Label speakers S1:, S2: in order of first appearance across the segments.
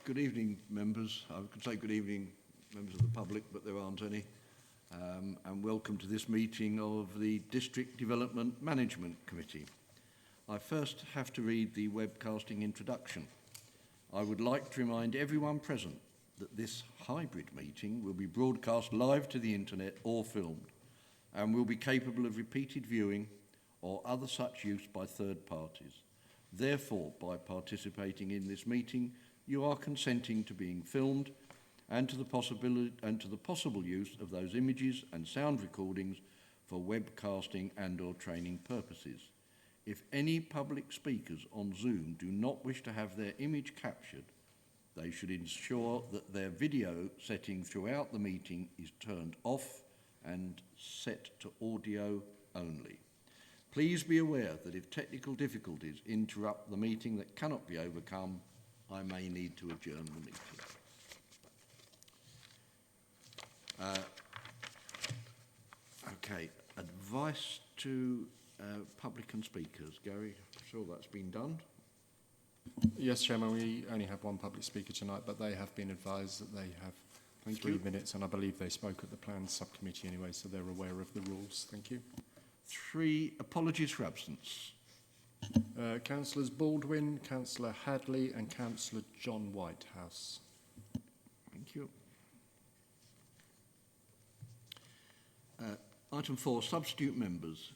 S1: Good evening, members. I could say good evening, members of the public, but there aren't any. And welcome to this meeting of the District Development Management Committee. I first have to read the webcasting introduction. I would like to remind everyone present that this hybrid meeting will be broadcast live to the internet or filmed and will be capable of repeated viewing or other such use by third parties. Therefore, by participating in this meeting, you are consenting to being filmed and to the possible use of those images and sound recordings for webcasting and/or training purposes. If any public speakers on Zoom do not wish to have their image captured, they should ensure that their video setting throughout the meeting is turned off and set to audio only. Please be aware that if technical difficulties interrupt the meeting that cannot be overcome, I may need to adjourn the meeting. Okay, advice to public and speakers. Gary, I'm sure that's been done.
S2: Yes, Chairman, we only have one public speaker tonight, but they have been advised that they have 3 minutes, and I believe they spoke at the Plans Subcommittee anyway, so they're aware of the rules. Thank you.
S1: 3 apologies for absence.
S2: Councillors Baldwin, Councillor Hadley and Councillor John Whitehouse.
S1: Thank you. Item 4, substitute members.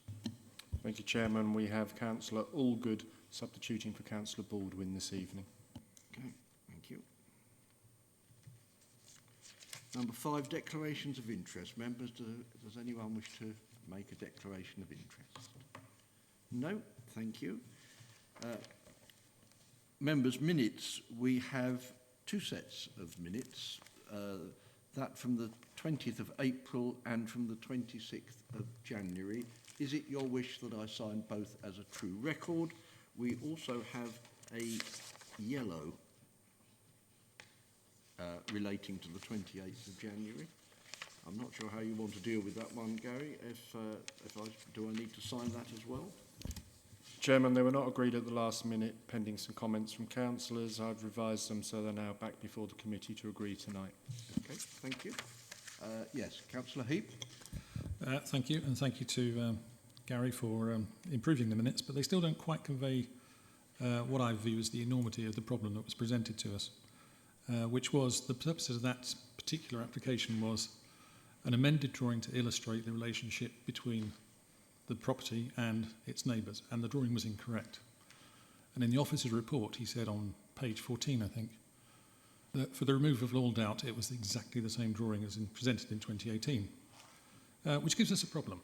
S2: Thank you, Chairman. We have Councillor Allgood substituting for Councillor Baldwin this evening.
S1: Okay, thank you. Number 5, declarations of interest. Members, does anyone wish to make a declaration of interest? No, thank you. Members, minutes. We have 2 sets of minutes, that from the 20th of April and from the 26th of January. Is it your wish that I sign both as a true record? We also have a yellow relating to the 28th of January. I'm not sure how you want to deal with that one, Gary. Do I need to sign that as well?
S2: Chairman, they were not agreed at the last minute, pending some comments from councillors. I've revised them, so they're now back before the committee to agree tonight.
S1: Okay, thank you. Yes, Councillor Heap.
S3: Thank you, and thank you to Gary for improving the minutes, but they still don't quite convey what I view as the enormity of the problem that was presented to us, which was the purpose of that particular application was an amended drawing to illustrate the relationship between the property and its neighbours, and the drawing was incorrect. And in the officer's report, he said on page 14, I think, that for the removal of all doubt, it was exactly the same drawing as presented in 2018, which gives us a problem,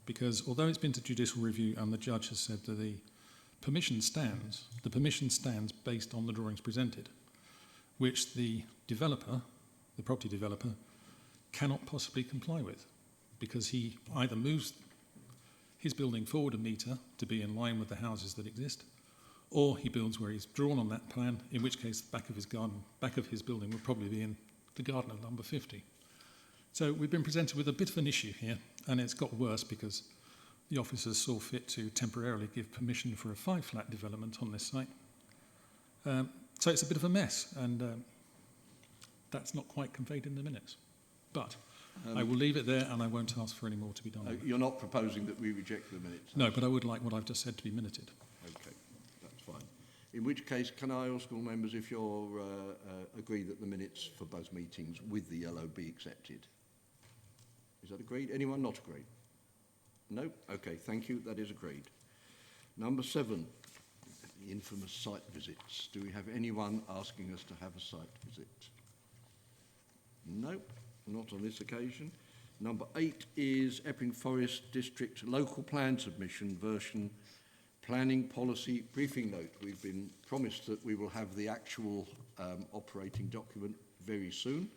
S3: because although it's been to judicial review and the judge has said that the permission stands based on the drawings presented, which the developer, the property developer, cannot possibly comply with, because he either moves his building forward a metre to be in line with the houses that exist, or he builds where he's drawn on that plan, in which case the back of his building would probably be in the garden of number 50. So we've been presented with a bit of an issue here, and it's got worse because the officers saw fit to temporarily give permission for a 5-flat development on this site. So it's a bit of a mess, and that's not quite conveyed in the minutes. But I will leave it there, and I won't ask for any more to be done.
S1: You're not proposing that we reject the minutes?
S3: No, but I would like what I've just said to be minuted.
S1: Okay, that's fine. In which case, can I ask all members if you're agree that the minutes for both meetings with the yellow be accepted? Is that agreed? Anyone not agreed? No? Okay, thank you. That is agreed. Number 7, the infamous site visits. Do we have anyone asking us to have a site visit? No, not on this occasion. Number 8 is Epping Forest District Local Plan Submission version Planning Policy Briefing Note. We've been promised that we will have the actual operating document very soon,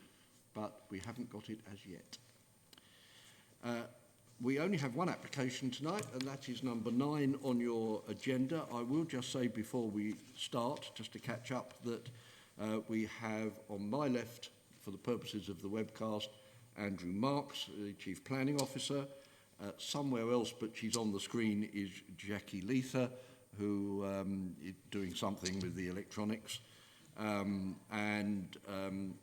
S1: but we haven't got it as yet. We only have one application tonight, and that is number 9 on your agenda. I will just say before we start, just to catch up, that we have on my left, for the purposes of the webcast, Andrew Marks, the Chief Planning Officer. Somewhere else, but she's on the screen, is Jackie Leither, who is doing something with the electronics.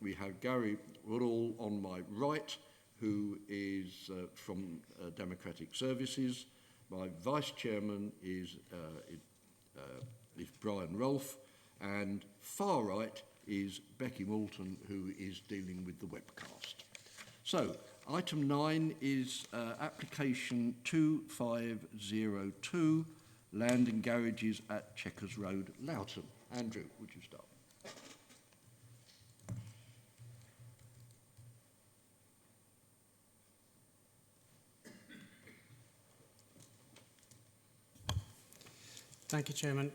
S1: We have Gary Woodall on my right, who is from Democratic Services. My Vice Chairman is Brian Rolfe, and far right is Becky Moulton, who is dealing with the webcast. So, item 9 is application 2502, land and garages at Chequers Road, Loughton. Andrew, would you start?
S4: Thank you, Chairman.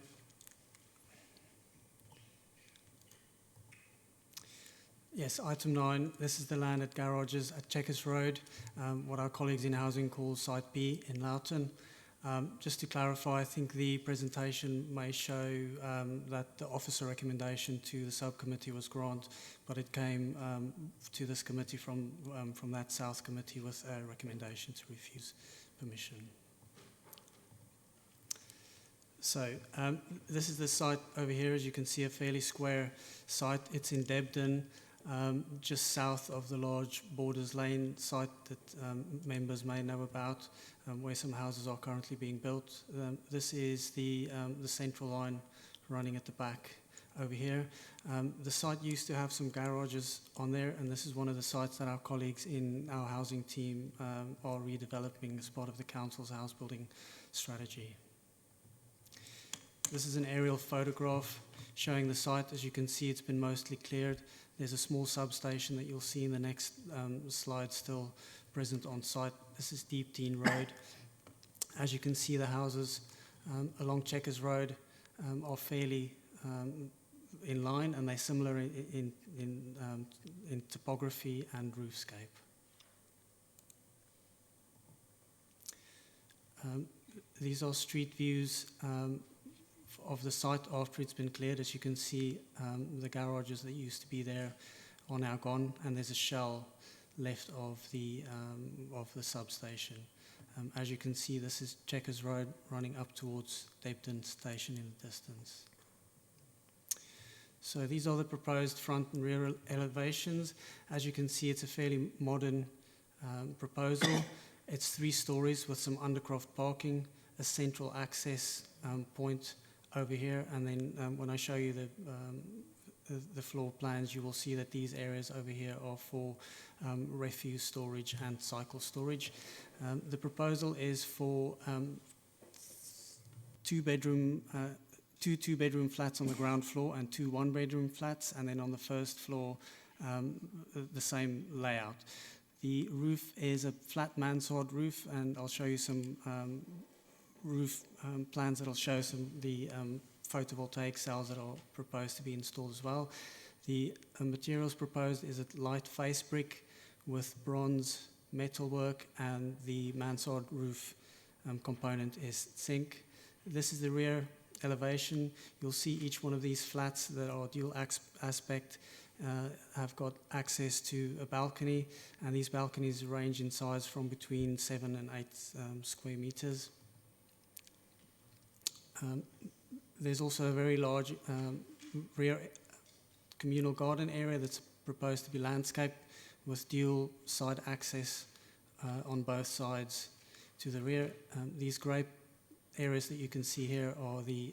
S4: Yes, item 9, this is the land at garages at Chequers Road, what our colleagues in housing call Site B in Loughton. Just to clarify, I think the presentation may show that the officer recommendation to the subcommittee was granted, but it came to this committee from that South committee with a recommendation to refuse permission. So this is the site over here. As you can see, a fairly square site. It's in Debden, just south of the large Borders Lane site that members may know about, where some houses are currently being built. This is the central line running at the back over here. The site used to have some garages on there, and this is one of the sites that our colleagues in our housing team are redeveloping as part of the council's house building strategy. This is an aerial photograph showing the site. As you can see, it's been mostly cleared. There's a small substation that you'll see in the next slide still present on site. This is Deep Dean Road. As you can see, the houses along Chequers Road are fairly in line, and they're similar in topography and roofscape. These are street views of the site after it's been cleared. As you can see, the garages that used to be there are now gone, and there's a shell left of the substation. As you can see, this is Chequers Road running up towards Debden Station in the distance. So these are the proposed front and rear elevations. As you can see, it's a fairly modern proposal. It's 3 stories with some undercroft parking, a central access point over here, and then when I show you the floor plans, you will see that these areas over here are for refuse storage and cycle storage. The proposal is for 2 two-bedroom flats on the ground floor and 2 one-bedroom flats, and then on the first floor the same layout. The roof is a flat mansard roof, and I'll show you some roof plans that'll show some the photovoltaic cells that are proposed to be installed as well. The materials proposed is a light face brick with bronze metalwork, and the mansard roof component is zinc. This is the rear elevation. You'll see each one of these flats that are dual aspect have got access to a balcony, and these balconies range in size from between 7 and 8 square meters. There's also a very large rear communal garden area that's proposed to be landscaped with dual side access on both sides to the rear. These grey areas that you can see here are the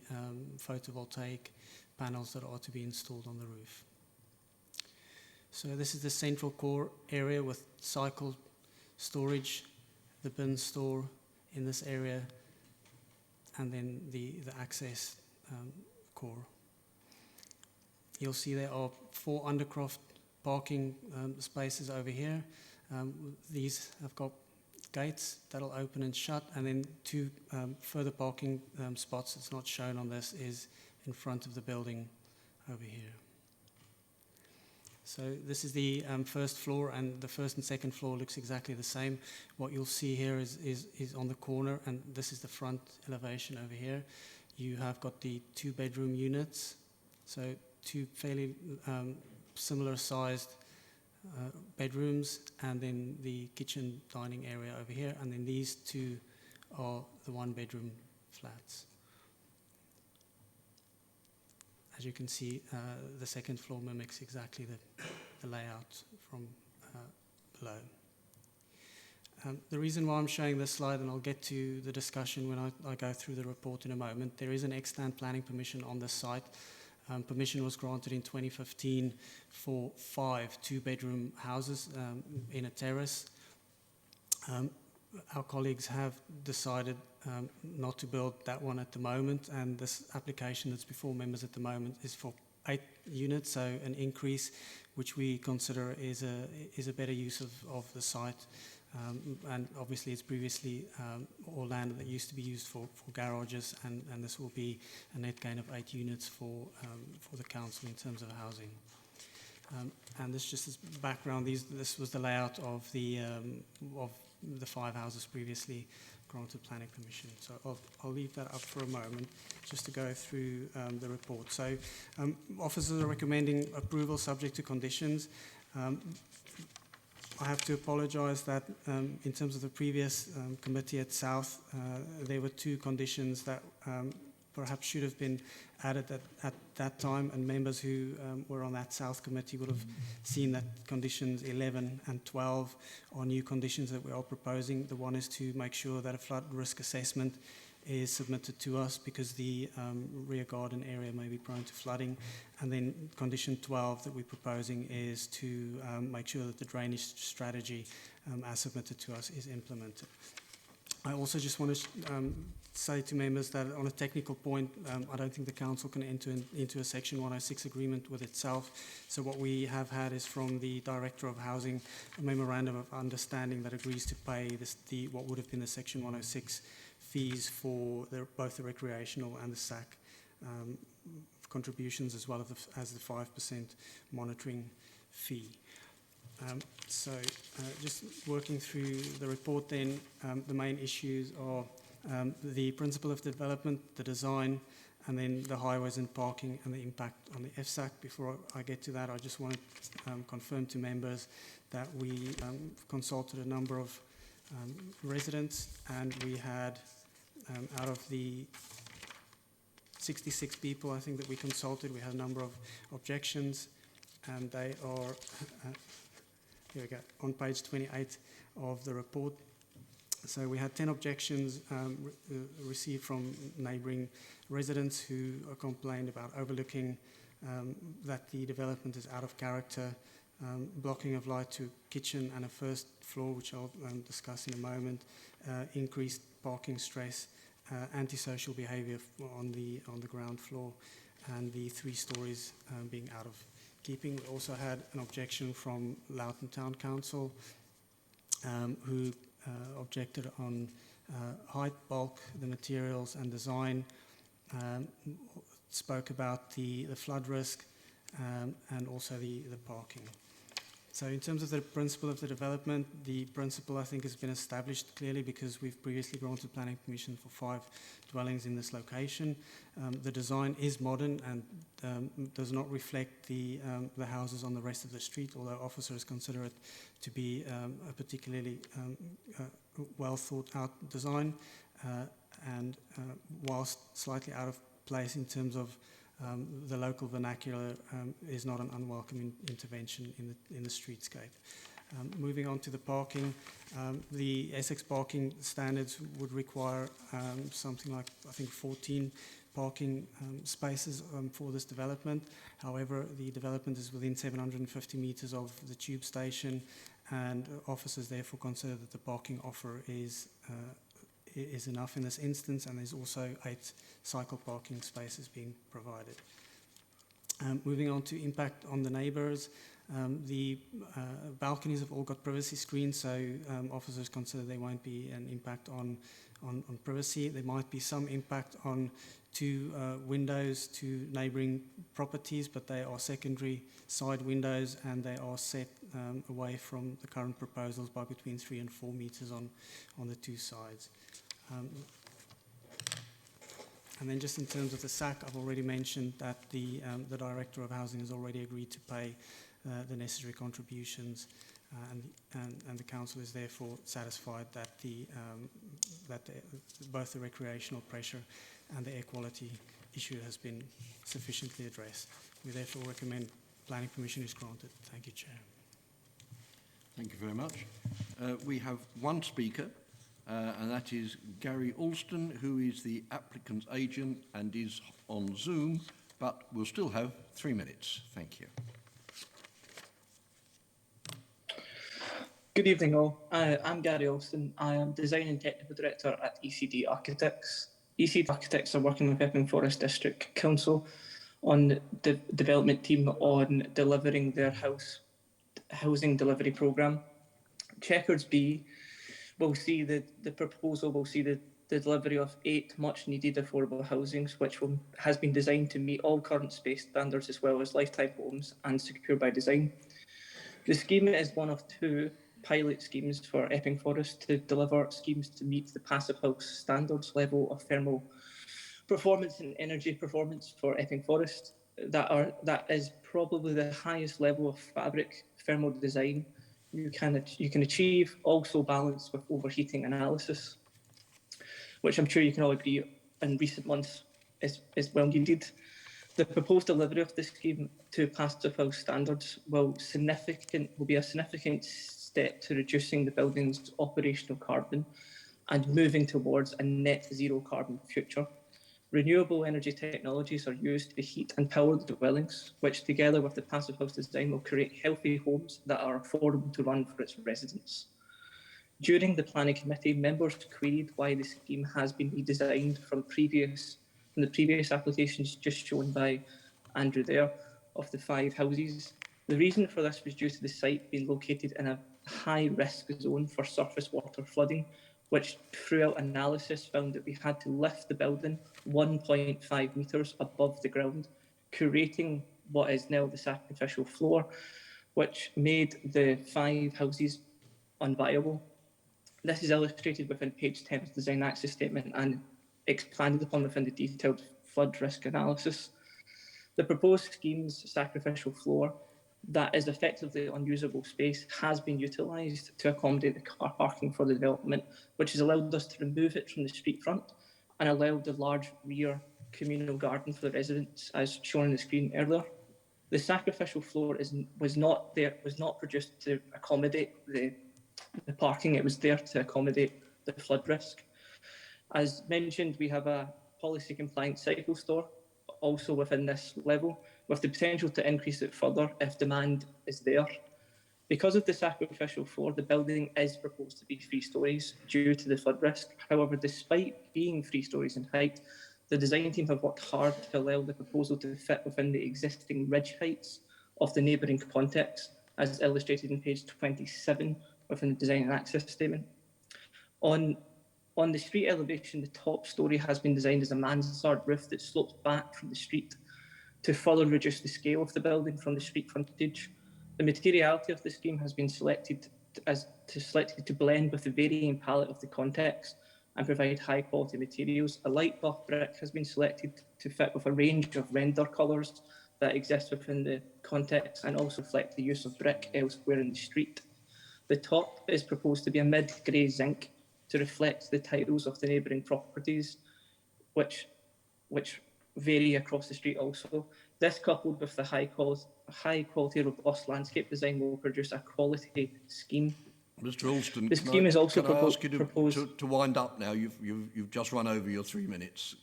S4: photovoltaic panels that are to be installed on the roof. So this is the central core area with cycle storage, the bin store in this area, and then the access core. You'll see there are 4 undercroft parking spaces over here. These have got gates that'll open and shut, and then 2 further parking spots that's not shown on this is in front of the building over here. So this is the first floor, and the first and second floor looks exactly the same. What you'll see here is on the corner, and this is the front elevation over here. You have got the 2-bedroom units, so 2 fairly similar sized bedrooms, and then the kitchen dining area over here, and then these 2 are the 1-bedroom flats. as you can see, the second floor mimics exactly the layout from below. The reason why I'm showing this slide, and I'll get to the discussion when I go through the report in a moment, there is an extant planning permission on this site. Permission was granted in 2015 for 5 two-bedroom houses in a terrace. Our colleagues have decided not to build that one at the moment, and this application that's before members at the moment is for 8 units, so an increase which we consider is a better use of the site. And obviously it's previously all land that used to be used for garages, and this will be a net gain of 8 units for the council in terms of housing. And this just as background, this was the layout of the 5 houses previously granted planning permission. So I'll leave that up for a moment just to go through the report. So officers are recommending approval subject to conditions. I have to apologise that in terms of the previous committee at South, there were 2 conditions that perhaps should have been added at that time, and members who were on that South committee would have seen that conditions 11 and 12 are new conditions that we are proposing. The one is to make sure that a flood risk assessment is submitted to us because the rear garden area may be prone to flooding. And then condition 12 that we're proposing is to make sure that the drainage strategy as submitted to us is implemented. I also just want to say to members that on a technical point, I don't think the council can enter into a Section 106 agreement with itself. So what we have had is from the Director of Housing a memorandum of understanding that agrees to pay what would have been the Section 106 fees for both the recreational and the SAC contributions, as well as the 5% monitoring fee. Just working through the report then, the main issues are the principle of development, the design, and then the highways and parking and the impact on the FSAC. Before I get to that, I just want to confirm to members that we consulted a number of residents, and we had out of the 66 people I think that we consulted, we had a number of objections, and they are here we go, on page 28 of the report. So we had 10 objections received from neighbouring residents who complained about overlooking that the development is out of character, blocking of light to kitchen and a first floor, which I'll discuss in a moment, increased parking stress, antisocial behaviour on the ground floor, and the 3 stories being out of keeping. We also had an objection from Loughton Town Council, who objected on height, bulk, the materials and design, spoke about the flood risk, and also the parking. So in terms of the principle of the development, the principle I think has been established clearly because we've previously granted planning permission for 5 dwellings in this location. The design is modern and does not reflect the houses on the rest of the street, although officers consider it to be a particularly well thought out design, and whilst slightly out of place in terms of the local vernacular, is not an unwelcome intervention in the streetscape. Moving on to the parking, the Essex parking standards would require something like, I think, 14 parking spaces for this development. However, the development is within 750 metres of the tube station, and officers therefore consider that the parking offer is enough in this instance, and there's also 8 cycle parking spaces being provided. Moving on to impact on the neighbours, the balconies have all got privacy screens, so officers consider there won't be an impact on privacy. There might be some impact on 2 windows to neighbouring properties, but they are secondary side windows, and they are set away from the current proposals by between 3 and 4 metres on the 2 sides. And then just in terms of the SAC, I've already mentioned that the Director of Housing has already agreed to pay the necessary contributions, and the Council is therefore satisfied that both the recreational pressure and the air quality issue has been sufficiently addressed. We therefore recommend planning permission is granted. Thank you, Chair.
S1: Thank you very much. We have one speaker, and that is Gary Alston, who is the applicant's agent and is on Zoom, but will still have 3 minutes. Thank you.
S5: Good evening all. I'm Gary Alston. I am Design and Technical Director at ECD Architects. ECD Architects are working with Epping Forest District Council on the development team on delivering their housing delivery programme. Checkers B will see the proposal will see the delivery of 8 much needed affordable housings, which has been designed to meet all current space standards as well as lifetime homes and secure by design. The scheme is one of 2 pilot schemes for Epping Forest to deliver schemes to meet the Passive House standards level of thermal performance and energy performance for Epping Forest. That is probably the highest level of fabric thermal design you can achieve, also balanced with overheating analysis, which I'm sure you can all agree in recent months is well needed. The proposed delivery of this scheme to Passive House standards will be a significant step to reducing the building's operational carbon and moving towards a net zero carbon future. Renewable energy technologies are used to heat and power the dwellings, which together with the Passive House design will create healthy homes that are affordable to run for its residents. During the planning committee, members queried why the scheme has been redesigned from the previous applications just shown by Andrew there of the 5 houses. The reason for this was due to the site being located in a high risk zone for surface water flooding, which throughout analysis found that we had to lift the building 1.5 metres above the ground, creating what is now the sacrificial floor, which made the 5 houses unviable. This is illustrated within page 10 of the design access statement and expanded upon within the detailed flood risk analysis. The proposed scheme's sacrificial floor that is effectively unusable space has been utilised to accommodate the car parking for the development, which has allowed us to remove it from the street front and allowed the large rear communal garden for the residents, as shown on the screen earlier. The sacrificial floor was not produced to accommodate the parking, it was there to accommodate the flood risk. As mentioned, we have a policy compliant cycle store also within this level, with the potential to increase it further if demand is there. Because of the sacrificial floor, the building is proposed to be 3 stories due to the flood risk. However, despite being 3 stories in height, the design team have worked hard to allow the proposal to fit within the existing ridge heights of the neighbouring context, as illustrated in page 27 within the design and access statement. On the street elevation, the top storey has been designed as a mansard roof that slopes back from the street to further reduce the scale of the building from the street frontage. The materiality of the scheme has been selected to blend with the varying palette of the context and provide high quality materials. A light buff brick has been selected to fit with a range of render colours that exist within the context and also reflect the use of brick elsewhere in the street. The top is proposed to be a mid-grey zinc to reflect the titles of the neighbouring properties, which vary across the street also. This, coupled with the high quality robust landscape design, will produce a quality scheme.
S1: Mr. Alston,
S5: the scheme is also
S1: can I ask you to wind up now? You've just run over your 3 minutes.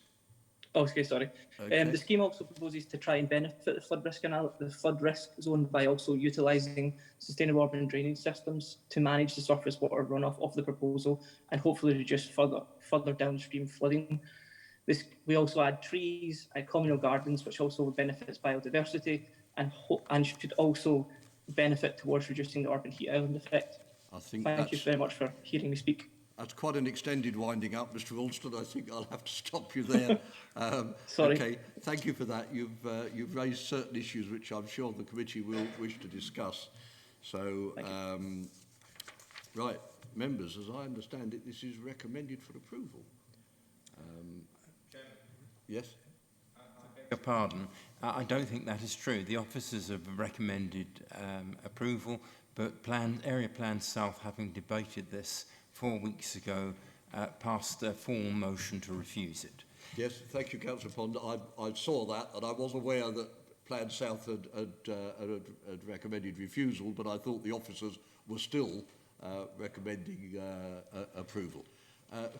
S5: Oh, okay, sorry.
S1: Okay.
S5: The scheme also proposes to try and benefit the flood risk zone by also utilising sustainable urban drainage systems to manage the surface water runoff of the proposal and hopefully reduce further downstream flooding. We also add trees and communal gardens, which also benefits biodiversity and should also benefit towards reducing the urban heat island effect. Thank you very much for hearing me speak.
S1: That's quite an extended winding up, Mr. Alston. I think I'll have to stop you there.
S5: Sorry.
S1: Okay, thank you for that. You've raised certain issues which I'm sure the committee will wish to discuss. So, right, members, as I understand it, this is recommended for approval. Yes?
S6: I beg your pardon. I don't think that is true. The officers have recommended approval, but Area Plan South, having debated this 4 weeks ago, passed a formal motion to refuse it.
S1: Yes, thank you, Councillor Pond. I saw that, and I was aware that Plan South had recommended refusal, but I thought the officers were still recommending approval.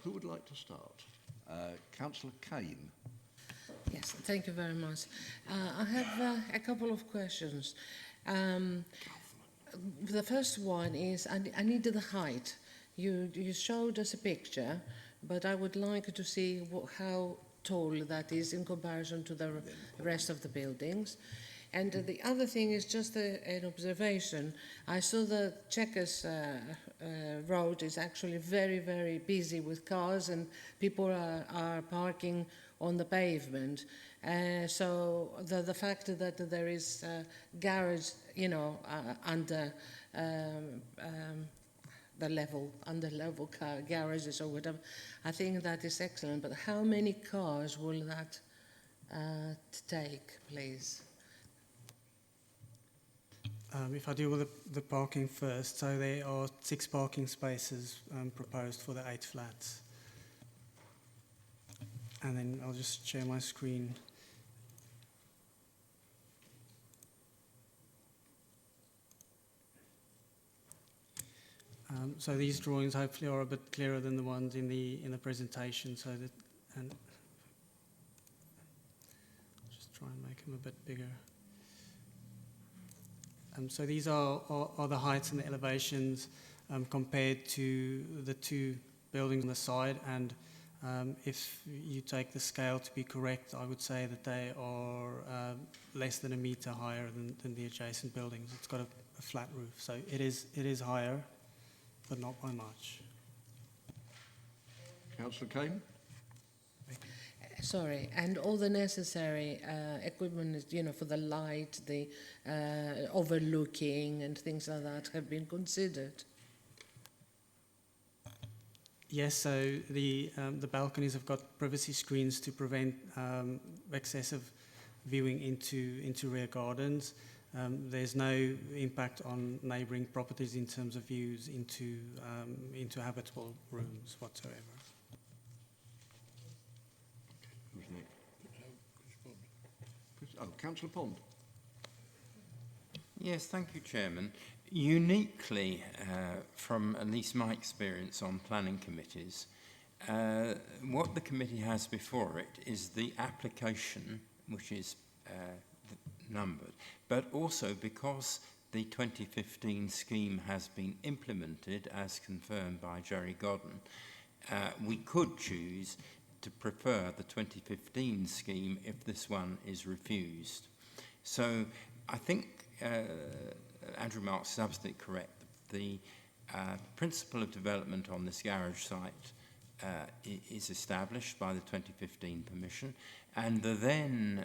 S1: Who would like to start? Councillor Kane.
S7: Yes, thank you very much. I have a couple of questions. The first one is I need the height. You showed us a picture, but I would like to see how tall that is in comparison to the rest of the buildings. And the other thing is just an observation. I saw the Chequers road is actually very, very busy with cars, and people are parking on the pavement. So the fact that there is garage, under under level car garages or whatever, I think that is excellent. But how many cars will that take, please?
S4: If I deal with the parking first, so there are 6 parking spaces proposed for the 8 flats. And then I'll just share my screen. So these drawings hopefully are a bit clearer than the ones in the presentation. So that, and I'll just try and make them a bit bigger. So these are the heights and the elevations compared to the 2 buildings on the side, and if you take the scale to be correct, I would say that they are less than a metre higher than the adjacent buildings. It's got a flat roof, so it is higher, but not by much.
S1: Councillor Kane?
S7: Sorry, and all the necessary equipment, for the light, the overlooking and things like that have been considered.
S4: Yes, so the balconies have got privacy screens to prevent excessive viewing into rear gardens. There's no impact on neighbouring properties in terms of views into habitable rooms whatsoever.
S1: Who's next? Oh, Councillor Pond.
S6: Yes, thank you, Chairman. Uniquely, from at least my experience on planning committees, what the committee has before it is the application, which is numbered, but also because the 2015 scheme has been implemented as confirmed by Jerry Godden, we could choose to prefer the 2015 scheme if this one is refused. So I think Andrew Marks is absolutely correct. The principle of development on this garage site is established by the 2015 permission, and the then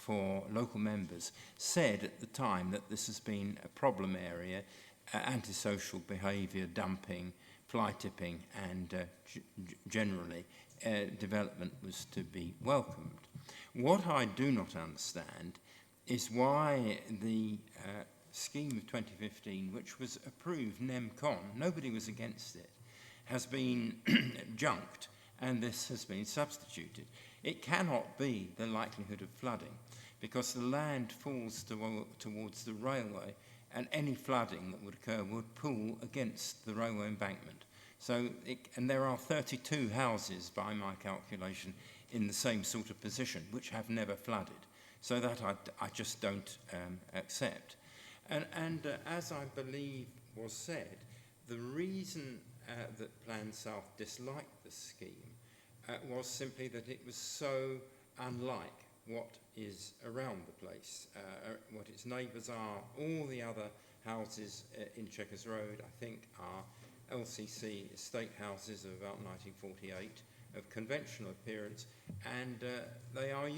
S6: local members said at the time that this has been a problem area, antisocial behaviour, dumping, fly tipping, and generally development was to be welcomed. What I do not understand is why the scheme of 2015, which was approved NEMCON, nobody was against it, has been junked, and this has been substituted. It cannot be the likelihood of flooding, because the land falls towards the railway, and any flooding that would occur would pull against the railway embankment. So, and there are 32 houses, by my calculation, in the same sort of position, which have never flooded. So that I just don't accept. And as I believe was said, the reason that Plan South disliked the scheme was simply that it was so unlike what is around the place, what its neighbours are. All the other houses in Chequers Road, I think, are LCC estate houses of about 1948, of conventional appearance, and they are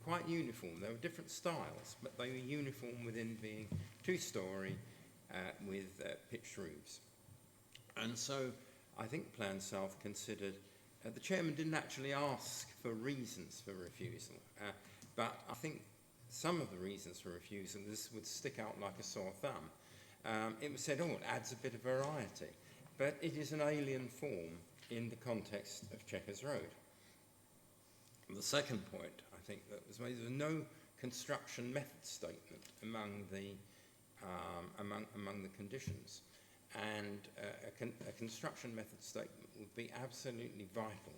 S6: quite uniform. There were different styles, but they were uniform within being 2-storey with pitched roofs. And so I think Plan South considered, the chairman didn't actually ask for reasons for refusal, but I think some of the reasons for refusal, this would stick out like a sore thumb. It was said, it adds a bit of variety, but it is an alien form in the context of Chequers Road. The second point, I think, that was made, there was no construction method statement among the conditions, and a construction method statement would be absolutely vital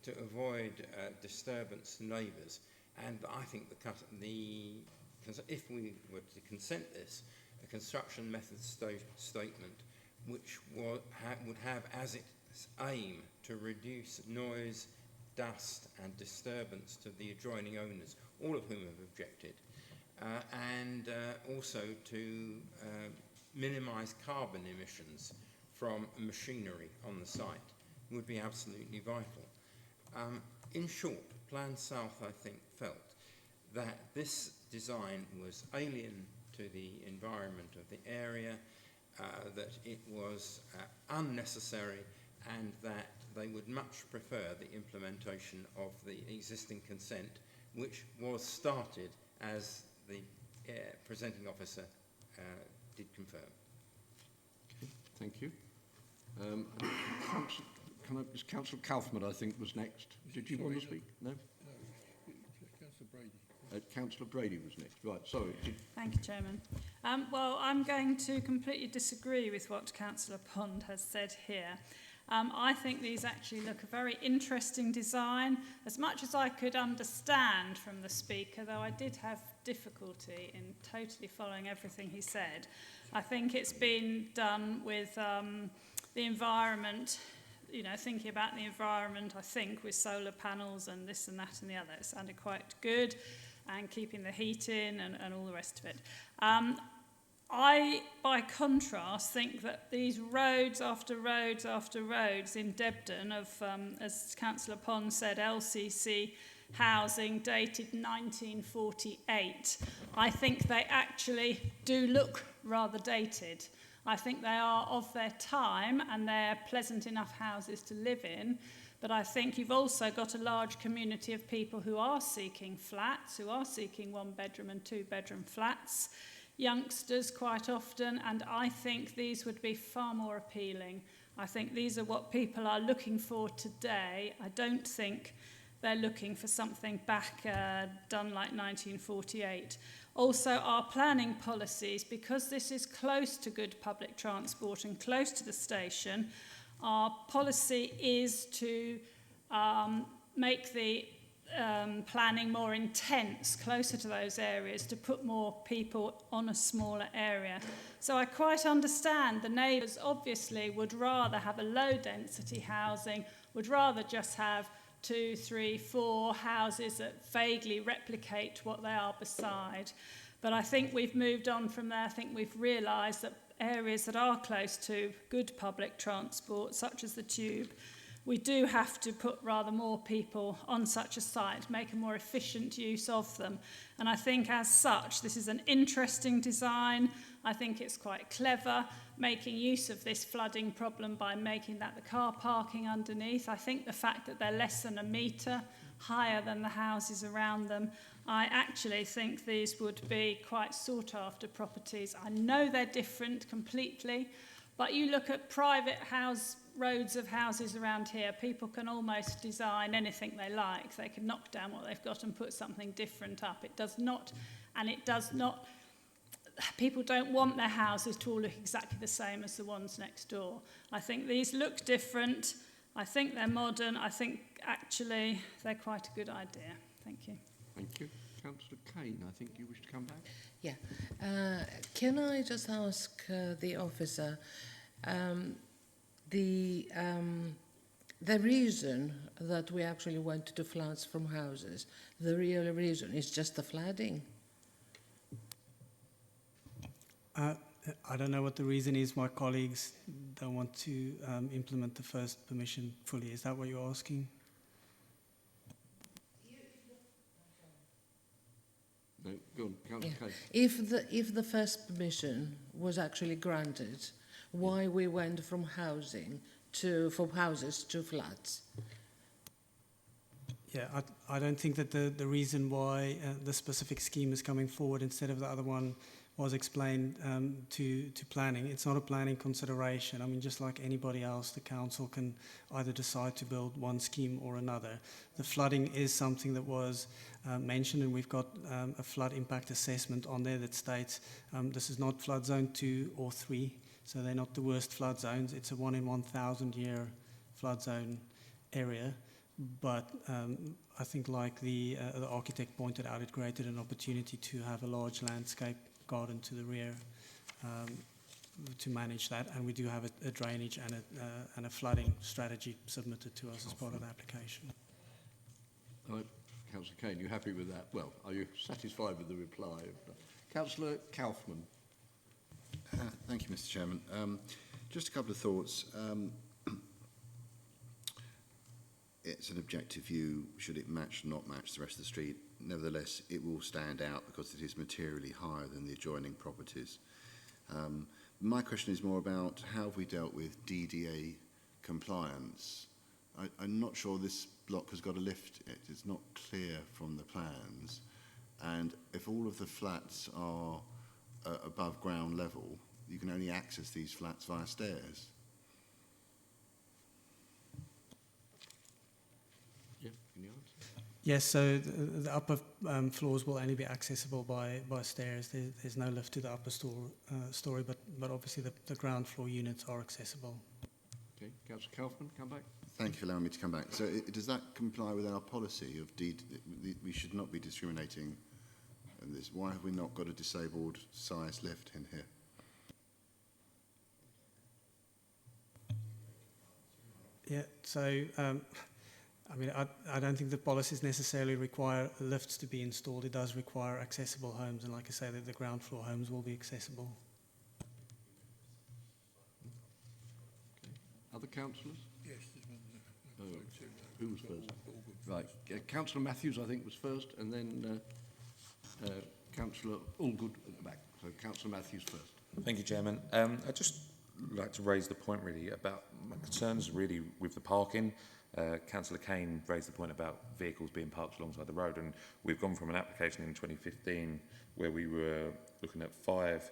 S6: to avoid disturbance to neighbours. And I think if we were to consent this, a construction method statement which would have as its aim to reduce noise, dust and disturbance to the adjoining owners, all of whom have objected, and also to minimise carbon emissions from machinery on the site would be absolutely vital. In short, Plan South, I think, felt that this design was alien to the environment of the area, that it was unnecessary, and that they would much prefer the implementation of the existing consent, which was started as the presenting officer did confirm.
S1: Okay, thank you. Councillor Kaufmann, I think, was next. Did you want to speak? No?
S8: Councillor Brady.
S1: Councillor Brady was next. Right, sorry.
S9: Thank you, Chairman. Well, I'm going to completely disagree with what Councillor Pond has said here. I think these actually look a very interesting design, as much as I could understand from the speaker, though I did have difficulty in totally following everything he said. I think it's been done with the environment, you know, thinking about the environment, I think, with solar panels and this and that and the other. It sounded quite good, and keeping the heat in and all the rest of it. I, by contrast, think that these roads after roads after roads in Debden of, as Councillor Pond said, LCC housing dated 1948, I think they actually do look rather dated. I think they are of their time and they're pleasant enough houses to live in, but I think you've also got a large community of people who are seeking flats, who are seeking 1-bedroom and 2-bedroom flats, youngsters quite often, and I think these would be far more appealing. I think these are what people are looking for today. I don't think they're looking for something back done like 1948. Also, our planning policies, because this is close to good public transport and close to the station, our policy is to make the planning more intense, closer to those areas, to put more people on a smaller area. So I quite understand the neighbours obviously would rather have a low density housing, would rather just have 2, 3, 4 houses that vaguely replicate what they are beside. But I think we've moved on from there. I think we've realised that areas that are close to good public transport, such as the Tube, we do have to put rather more people on such a site, make a more efficient use of them. And I think as such, this is an interesting design. I think it's quite clever, making use of this flooding problem by making that the car parking underneath. I think the fact that they're less than a metre higher than the houses around them, I actually think these would be quite sought after properties. I know they're different completely, but you look at private roads of houses around here, people can almost design anything they like. They can knock down what they've got and put something different up. It does not, people don't want their houses to all look exactly the same as the ones next door. I think these look different. I think they're modern. I think actually they're quite a good idea. Thank you.
S1: Thank you. Councillor Kane, I think you wish to come back.
S7: Yeah. Can I just ask the officer, the reason that we actually went to floods from houses, the real reason is just the flooding?
S4: I don't know what the reason is. My colleagues don't want to implement the first permission fully. Is that what you're asking?
S1: No, go on, Councillor Kane.
S7: If the first permission was actually granted, why we went from houses to flats?
S4: Yeah, I don't think that the reason why the specific scheme is coming forward instead of the other one was explained to planning. It's not a planning consideration. I mean, just like anybody else, the council can either decide to build one scheme or another. The flooding is something that was mentioned, and we've got a flood impact assessment on there that states this is not flood zone 2 or 3, so they're not the worst flood zones. It's a 1 in 1,000 year flood zone area. But I think, like the architect pointed out, it created an opportunity to have a large landscape garden to the rear to manage that, and we do have a drainage and a flooding strategy submitted to us as part of the application.
S1: All right, Councillor Kane, you happy with that? Well, are you satisfied with the reply? Councillor Kaufmann.
S10: Thank you, Mr. Chairman. Just a couple of thoughts. It's an objective view. Should it match or not match the rest of the street? Nevertheless, it will stand out because it is materially higher than the adjoining properties. My question is more about how have we dealt with DDA compliance? I'm not sure this block has got a lift. It's not clear from the plans. And if all of the flats are above ground level, you can only access these flats via stairs.
S1: Yeah, can you answer?
S4: Yes, so the upper floors will only be accessible by stairs. There's no lift to the upper story, but obviously the ground floor units are accessible.
S1: Okay, Councillor Kaufmann, come back.
S10: Thank you for allowing me to come back. So does that comply with our policy of we should not be discriminating in this? Why have we not got a disabled size lift in here?
S4: Yeah, so I mean, I don't think the policies necessarily require lifts to be installed. It does require accessible homes, and like I say, the ground floor homes will be accessible.
S1: Okay. Other councillors?
S8: Yes, there's one.
S1: Who was first? Right, Councillor Matthews, I think, was first, and then Councillor Allgood at the back. So Councillor Matthews first.
S11: Thank you, Chairman. I'd just like to raise the point really about my concerns really with the parking. Councillor Kane raised the point about vehicles being parked alongside the road, and we've gone from an application in 2015 where we were looking at five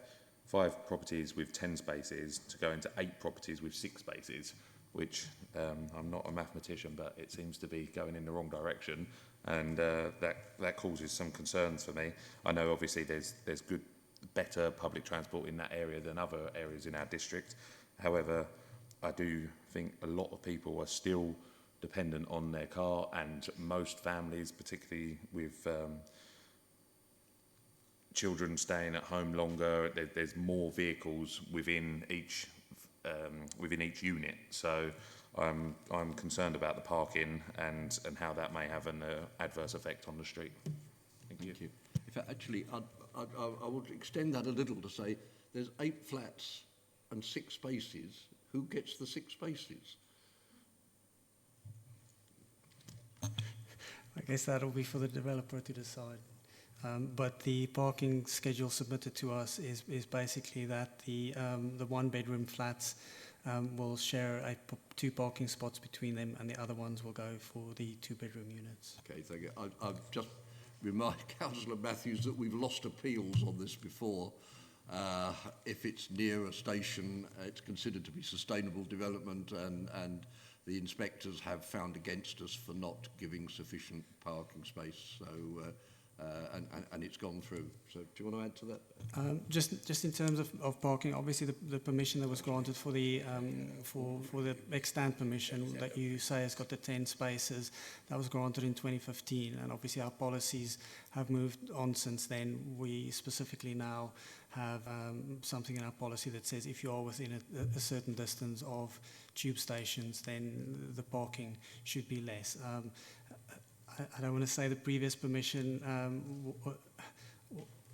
S11: properties with 10 spaces to go into 8 properties with 6 spaces, which I'm not a mathematician, but it seems to be going in the wrong direction, and that causes some concerns for me. I know obviously there's better public transport in that area than other areas in our district. However, I do think a lot of people are still dependent on their car, and most families, particularly with children staying at home longer, there's more vehicles within each unit. So I'm concerned about the parking and how that may have an adverse effect on the street. Thank you.
S1: In fact, actually, I would extend that a little to say there's 8 flats and 6 spaces. Who gets the 6 spaces?
S4: I guess that'll be for the developer to decide. But the parking schedule submitted to us is basically that the 1-bedroom flats will share 2 parking spots between them, and the other ones will go for the 2-bedroom units.
S1: Okay, thank you. I've just remind Councillor Matthews that we've lost appeals on this before. If it's near a station, it's considered to be sustainable development, and the inspectors have found against us for not giving sufficient parking space. So, and it's gone through. So, do you want to add to that?
S4: Just in terms of parking, obviously the permission that was granted for the extant permission that you say has got the 10 spaces, that was granted in 2015, and obviously our policies have moved on since then. We specifically now have something in our policy that says if you are within a certain distance of tube stations, then the parking should be less. I don't want to say the previous permission,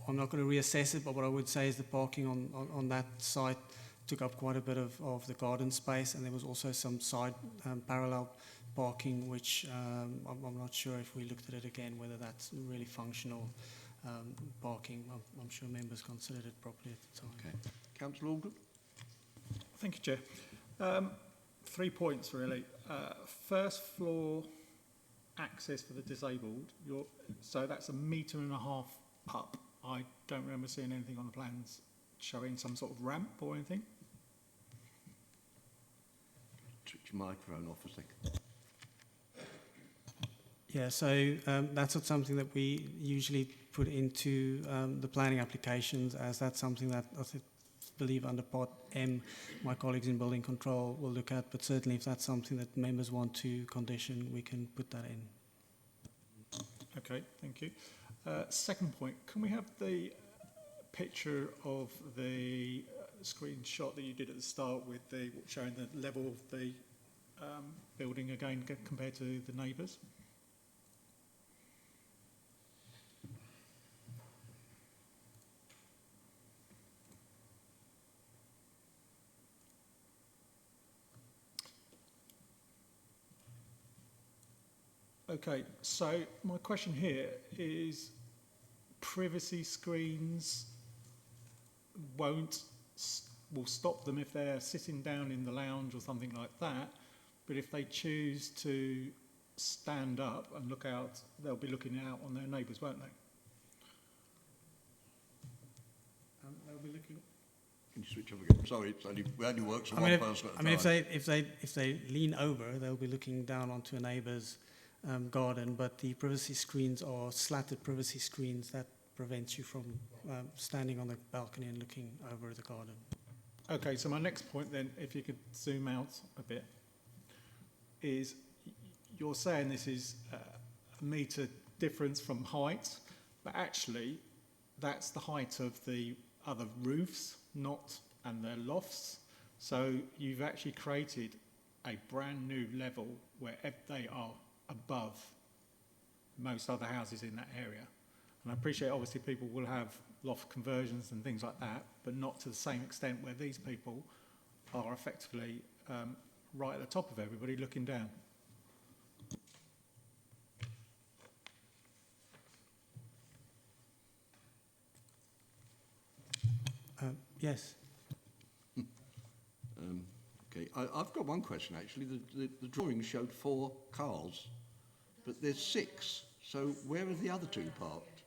S4: I'm not going to reassess it, but what I would say is the parking on that site took up quite a bit of the garden space, and there was also some side parallel parking, which I'm not sure if we looked at it again, whether that's really functional parking. I'm sure members considered it properly at the time.
S1: Okay. Councillor Allgood?
S12: Thank you, Chair. 3 points, really. First floor access for the disabled. So that's 1.5 meters up, I don't remember seeing anything on the plans showing some sort of ramp or anything.
S1: Switch your microphone off a second.
S4: Yeah, so that's not something that we usually put into the planning applications, as that's something that believe under Part M, my colleagues in Building Control will look at, but certainly if that's something that members want to condition, we can put that in.
S12: Okay, thank you. Second point, can we have the picture of the screenshot that you did at the start with the showing the level of the building again compared to the neighbours? Okay, so my question here is privacy screens will stop them if they're sitting down in the lounge or something like that, but if they choose to stand up and look out, they'll be looking out on their neighbours, won't they? They'll be looking.
S1: Can you switch off again? Sorry, it only works for one person at a time.
S4: If they lean over, they'll be looking down onto a neighbour's garden, but the privacy screens are slatted privacy screens that prevents you from standing on the balcony and looking over the garden.
S12: Okay, so my next point then, if you could zoom out a bit, is you're saying this is a metre difference from height, but actually that's the height of the other roofs, and their lofts. So you've actually created a brand new level where they are above most other houses in that area. And I appreciate obviously people will have loft conversions and things like that, but not to the same extent where these people are effectively right at the top of everybody looking down.
S4: Yes.
S1: Okay, I've got one question actually. The drawing showed 4 cars, but there's 6. So where are the other 2 parked?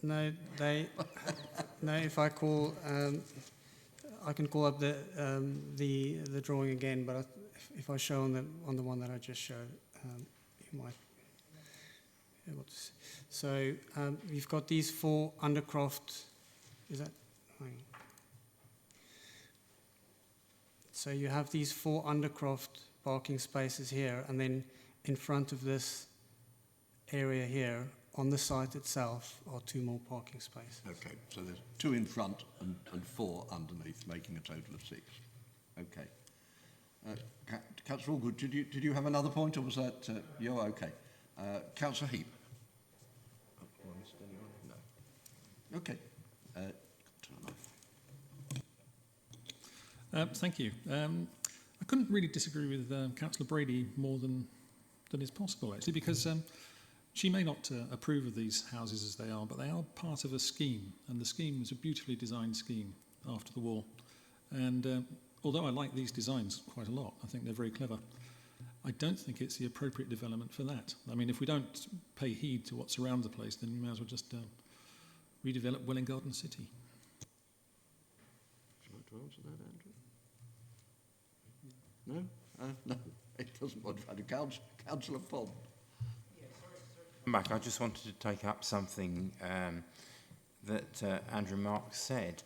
S4: No, no. If I call, I can call up the drawing again. But if I show on the one that I just showed, you might be able to see. So you've got these 4 undercroft. Is that? Hang on. So you have these 4 undercroft parking spaces here, and then in front of this area here, on the site itself, are 2 more parking spaces.
S1: Okay, so there's 2 in front and 4 underneath, making a total of 6. Okay. Councillor Allgood, did you have another point, or was that you're okay? Councillor Heap. No. Okay.
S3: Thank you. I couldn't really disagree with Councillor Brady more than is possible, actually, because she may not approve of these houses as they are, but they are part of a scheme, and the scheme was a beautifully designed scheme after the war. And although I like these designs quite a lot, I think they're very clever, I don't think it's the appropriate development for that. I mean, if we don't pay heed to what's around the place, then we may as well just redevelop Welwyn Garden City.
S1: Would you like to answer that, Andrew? No? No, it doesn't want to. Councillor Pond.
S6: Back, I just wanted to take up something that Andrew Marks said,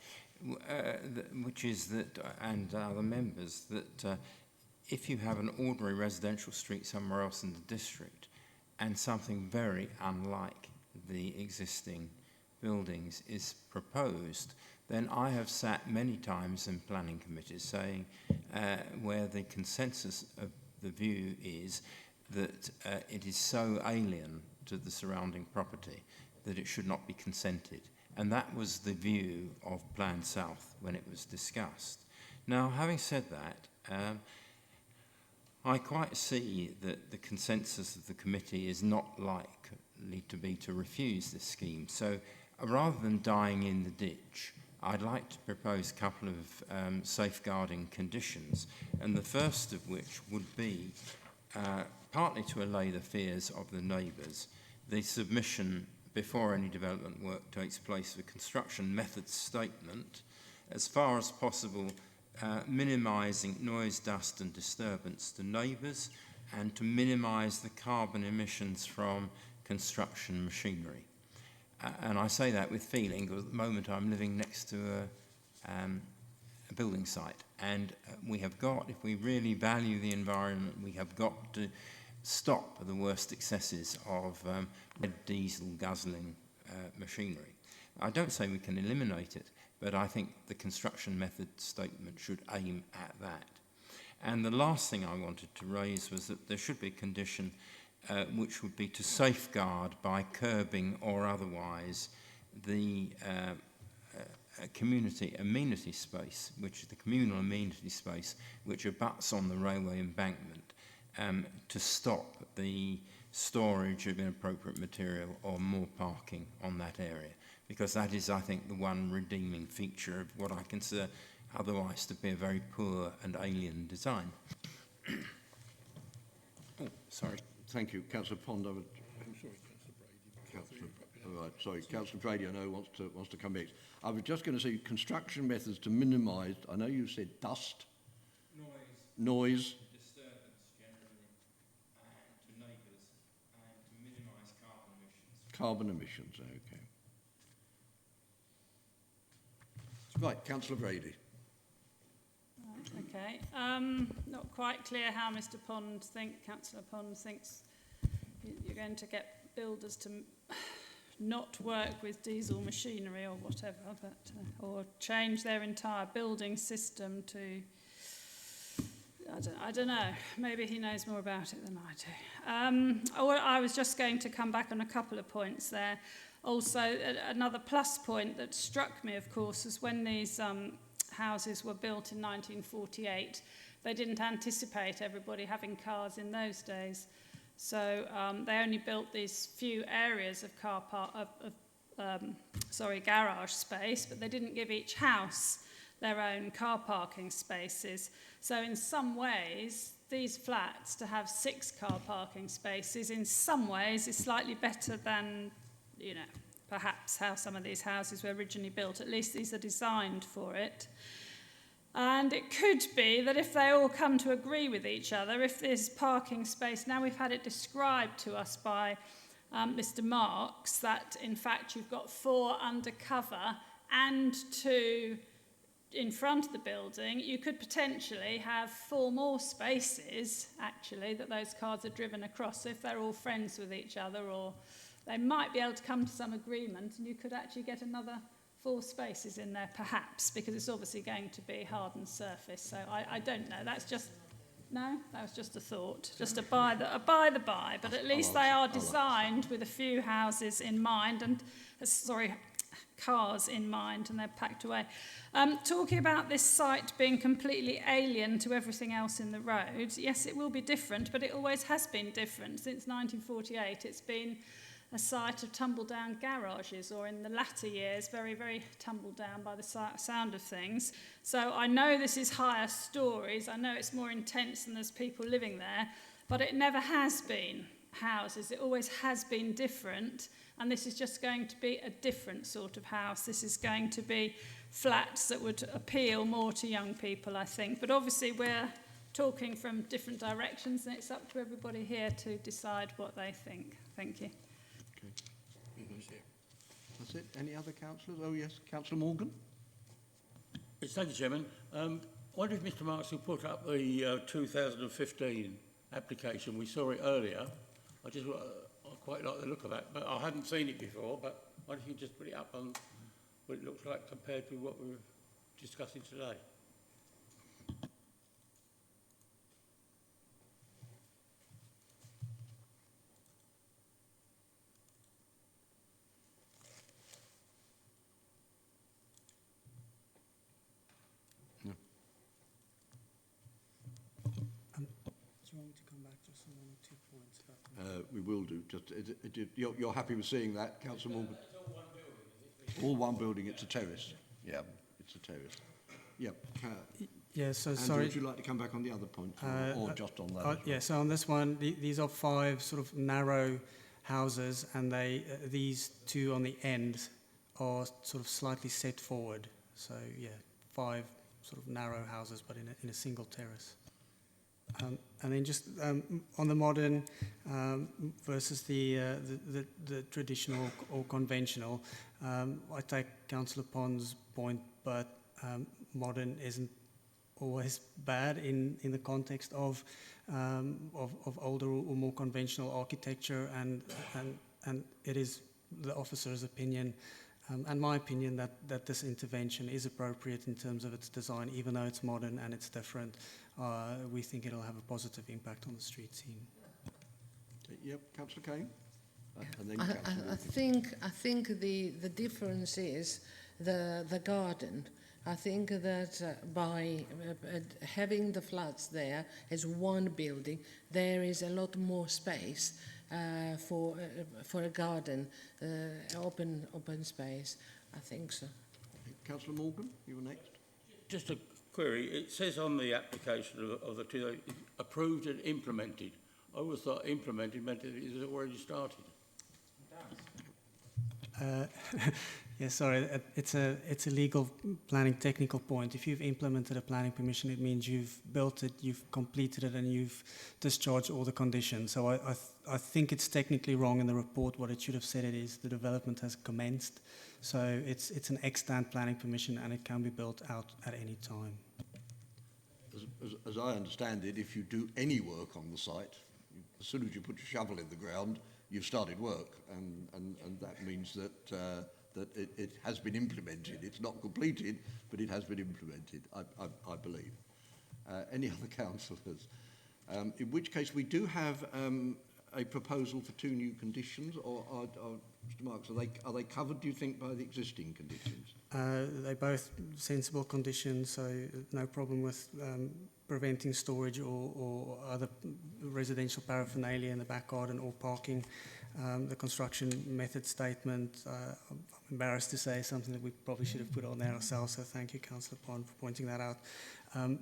S6: which is that, and other members, that if you have an ordinary residential street somewhere else in the district and something very unlike the existing buildings is proposed, then I have sat many times in planning committees saying where the consensus of the view is that it is so alien to the surrounding property that it should not be consented. And that was the view of Plan South when it was discussed. Now, having said that, I quite see that the consensus of the committee is not likely to be to refuse this scheme. So rather than dying in the ditch, I'd like to propose a couple of safeguarding conditions, and the first of which would be, partly to allay the fears of the neighbours, the submission before any development work takes place, the construction method statement, as far as possible, minimising noise, dust and disturbance to neighbours, and to minimise the carbon emissions from construction machinery. And I say that with feeling, because at the moment I'm living next to a building site, and we have got, if we really value the environment, we have got to stop the worst excesses of red diesel guzzling machinery. I don't say we can eliminate it, but I think the construction method statement should aim at that. And the last thing I wanted to raise was that there should be a condition which would be to safeguard by curbing or otherwise the community amenity space, which is the communal amenity space, which abuts on the railway embankment, to stop the storage of inappropriate material or more parking on that area. Because that is, I think, the one redeeming feature of what I consider otherwise to be a very poor and alien design. Oh, sorry.
S1: Thank you. Councillor Pond.
S8: I'm sorry, Councillor Brady.
S1: All right, sorry. Councillor Brady, I know, wants to come next. I was just going to say construction methods to minimise, I know you said dust. Noise.
S6: Disturbance generally, and to neighbours, and to minimise carbon emissions.
S1: Carbon emissions, okay. Right, Councillor Brady.
S9: Okay. Not quite clear how Mr. Councillor Pond thinks you're going to get builders to not work with diesel machinery or whatever, but or change their entire building system to. I don't know. Maybe he knows more about it than I do. I was just going to come back on a couple of points there. Also, another plus point that struck me, of course, is when these houses were built in 1948, they didn't anticipate everybody having cars in those days. So they only built these few areas of garage space, but they didn't give each house their own car parking spaces. So in some ways, these flats, to have 6 car parking spaces, in some ways is slightly better than, you know, perhaps how some of these houses were originally built. At least these are designed for it. And it could be that if they all come to agree with each other, if this parking space, now we've had it described to us by Mr. Marks, that in fact you've got 4 undercover and 2 in front of the building, you could potentially have 4 more spaces, actually, that those cars are driven across. So if they're all friends with each other, or they might be able to come to some agreement, and you could actually get another 4 spaces in there, perhaps, because it's obviously going to be hardened surface. So I don't know. That's just, no, that was just a thought, just a by the by. But at least they are designed with a few houses in mind, and cars in mind, and they're packed away. Talking about this site being completely alien to everything else in the road, yes, it will be different, but it always has been different. Since 1948, it's been a site of tumble-down garages, or in the latter years, very, very tumbled down by the sound of things. So I know this is higher stories, I know it's more intense and there's people living there, but it never has been houses. It always has been different, and this is just going to be a different sort of house. This is going to be flats that would appeal more to young people, I think. But obviously we're talking from different directions, and it's up to everybody here to decide what they think. Thank you.
S1: That's it. Any other councillors? Oh, yes. Councillor Morgan.
S8: Yes, thank you, Chairman. I wonder if Mr. Marks will put up the 2015 application. We saw it earlier. I quite like the look of that, but I hadn't seen it before. But I wonder if you can just put it up on what it looks like compared to what we're discussing today.
S1: We will do. You're happy with seeing that, Councillor Morgan? It's all one building. It's a terrace. Yeah, it's a terrace. Yeah.
S4: Yeah, so
S1: Andrew,
S4: sorry.
S1: would you like to come back on the other point, or just on that?
S4: Yeah, so on this one, these are 5 sort of narrow houses, and these two on the end are sort of slightly set forward. So yeah, 5 sort of narrow houses, but in a single terrace. And then just on the modern versus the traditional or conventional, I take Councillor Pond's point, but modern isn't always bad in the context of older or more conventional architecture, and it is the officer's opinion and my opinion that this intervention is appropriate in terms of its design, even though it's modern and it's different. We think it'll have a positive impact on the street scene.
S1: Yep, Councillor Kane. And then
S7: I think the difference is the garden. I think that by having the flats there as one building, there is a lot more space for a garden, open space. I think so.
S1: Councillor Morgan, you were next.
S8: Just a query. It says on the application of the two, approved and implemented. I always thought implemented meant that it had already started.
S4: Yeah, sorry, it's a legal planning technical point. If you've implemented a planning permission, it means you've built it, you've completed it, and you've discharged all the conditions. So I think it's technically wrong in the report. What it should have said it is the development has commenced. So it's an extant planning permission, and it can be built out at any time.
S1: As I understand it, if you do any work on the site, as soon as you put your shovel in the ground, you've started work, and that means that it has been implemented. It's not completed, but it has been implemented, I believe. Any other councillors? In which case, we do have a proposal for 2 new conditions, or Mr. Marks, are they covered, do you think, by the existing conditions?
S4: They're both sensible conditions, so no problem with preventing storage or other residential paraphernalia in the back garden or parking. The construction method statement, I'm embarrassed to say, something that we probably should have put on there ourselves, so thank you, Councillor Pond, for pointing that out.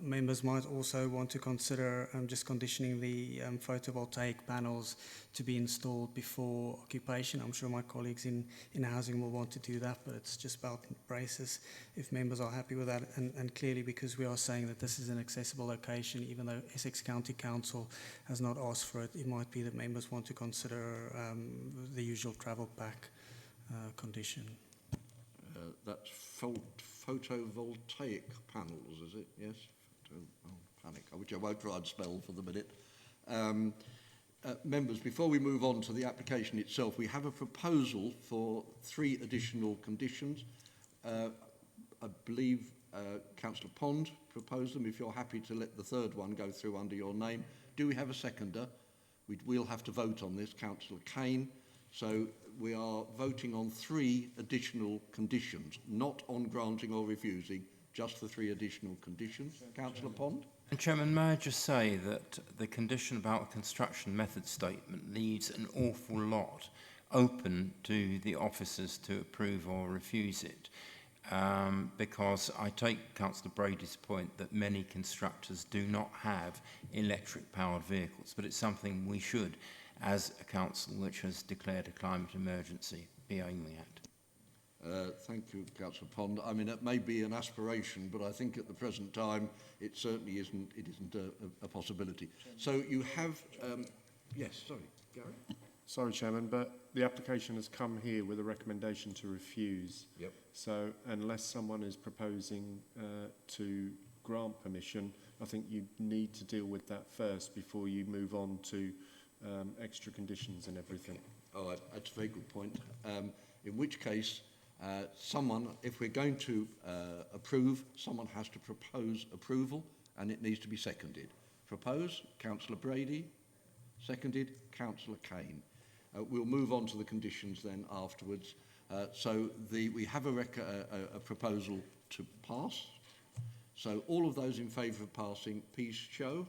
S4: Members might also want to consider just conditioning the photovoltaic panels to be installed before occupation. I'm sure my colleagues in housing will want to do that, but it's just about braces if members are happy with that. And clearly, because we are saying that this is an accessible location, even though Essex County Council has not asked for it, it might be that members want to consider the usual travel pack condition.
S1: That's photovoltaic panels, is it? Yes? Panic, which I won't try and spell for the minute. Members, before we move on to the application itself, we have a proposal for 3 additional conditions. I believe Councillor Pond proposed them. If you're happy to let the 3rd one go through under your name. Do we have a seconder? We'll have to vote on this. Councillor Kane. So we are voting on 3 additional conditions, not on granting or refusing, just the 3 additional conditions. Councillor Pond?
S6: And Chairman, may I just say that the condition about the construction method statement leaves an awful lot open to the officers to approve or refuse it, because I take Councillor Brady's point that many constructors do not have electric-powered vehicles, but it's something we should, as a council which has declared a climate emergency, be aiming at.
S1: Thank you, Councillor Pond. I mean, it may be an aspiration, but I think at the present time it certainly isn't. It isn't a possibility. So you have, yes. Sorry, Gary.
S2: Sorry, Chairman, but the application has come here with a recommendation to refuse.
S1: Yep.
S2: So unless someone is proposing to grant permission, I think you need to deal with that first before you move on to extra conditions and everything.
S1: Okay. Oh, that's a very good point. In which case, someone, if we're going to approve, someone has to propose approval, and it needs to be seconded. Propose, Councillor Brady. Seconded, Councillor Kane. We'll move on to the conditions then afterwards. So we have a proposal to pass. So all of those in favour of passing, please show.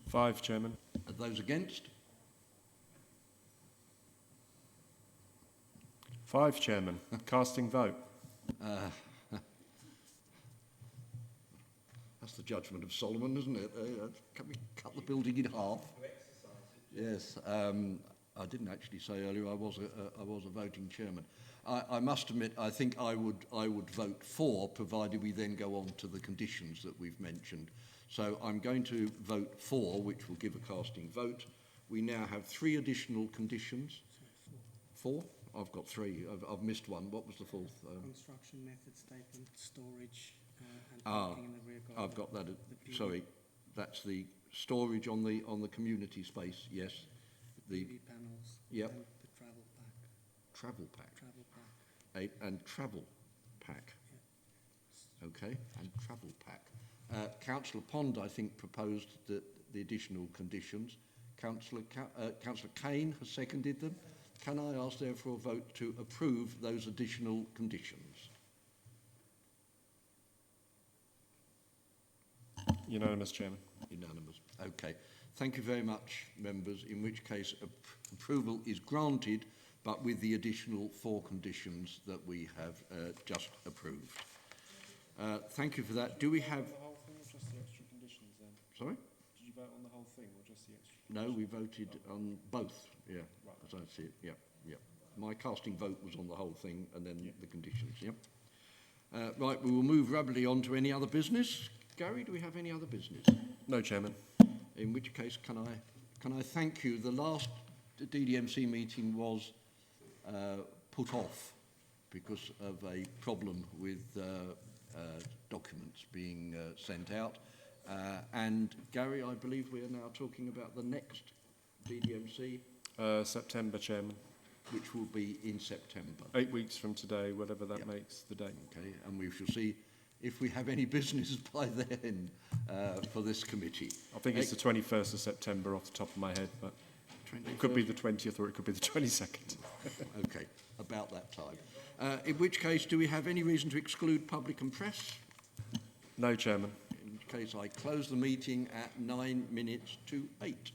S2: Five, Chairman.
S1: Those against?
S2: 5, Chairman. Casting vote.
S1: That's the judgment of Solomon, isn't it? Can we cut the building in half? Yes. I didn't actually say earlier I was a voting chairman. I must admit, I think I would vote for, provided we then go on to the conditions that we've mentioned. So I'm going to vote for, which will give a casting vote. We now have 3 additional conditions. 4? I've got 3. I've missed one. What was the 4th?
S4: Construction method statement, storage, and parking in the rear garden.
S1: I've got that. Sorry, that's the storage on the community space. Yes. The
S4: PV panels.
S1: Yep.
S4: And the travel pack.
S1: Travel pack.
S4: Travel pack.
S1: And travel pack.
S4: Yeah.
S1: Okay, and travel pack. Councillor Pond, I think, proposed that the additional conditions. Councillor Kane has seconded them. Can I ask therefore a vote to approve those additional conditions?
S2: Unanimous, Chairman.
S1: Unanimous. Okay. Thank you very much, members, in which case approval is granted, but with the additional 4 conditions that we have just approved. Thank you for that. Do we have...
S2: The whole thing or just the extra conditions then?
S1: Sorry?
S2: Did you vote on the whole thing or just the extra conditions?
S1: No, we voted on both, yeah,
S2: Right.
S1: as I see it, yeah. My casting vote was on the whole thing and then the conditions, right, we will move rapidly on to any other business. Gary, do we have any other business?
S2: No, Chairman.
S1: In which case, can I thank you? The last DDMC meeting was put off because of a problem with documents being sent out. And Gary, I believe we are now talking about the next DDMC.
S2: September, Chairman.
S1: Which will be in September.
S2: 8 weeks from today, whatever that makes the date.
S1: Okay, and we shall see if we have any business by then for this committee.
S2: I think it's the 21st of September off the top of my head, but
S1: 21st?
S2: It could be the 20th or it could be the 22nd.
S1: Okay, about that time. In which case, do we have any reason to exclude public and press?
S2: No, Chairman.
S1: In which case, I close the meeting at 9 minutes to 8.